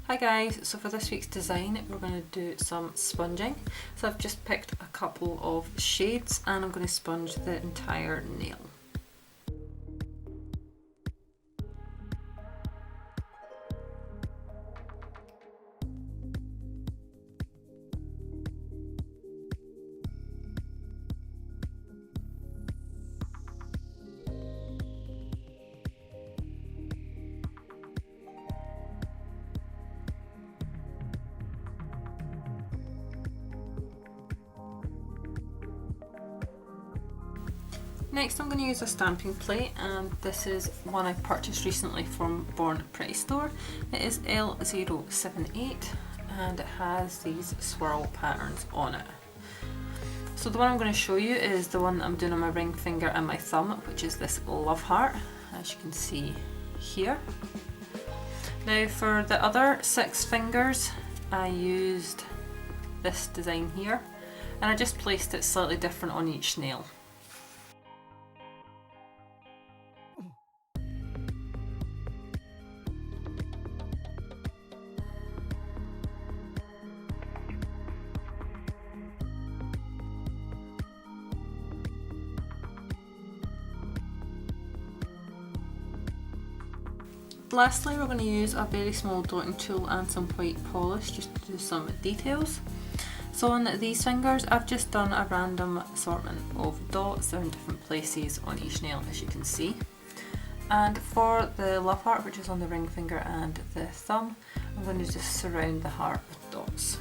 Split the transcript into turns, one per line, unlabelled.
Hi guys, so for this week's design we're going to do some sponging. So I've just picked a couple of shades and I'm going to sponge the entire nail. Next I'm going to use a stamping plate, and this is one I purchased recently from Born Pretty Store. It is L078 and it has these swirl patterns on it. So the one I'm going to show you is the one that I'm doing on my ring finger and my thumb, which is this love heart, as you can see here. Now for the other 6 fingers I used this design here, and I just placed it slightly different on each nail. Lastly, we're going to use a very small dotting tool and some white polish just to do some details. So on these fingers I've just done a random assortment of dots. They're in different places on each nail, as you can see. And for the love heart, which is on the ring finger and the thumb, I'm going to just surround the heart with dots.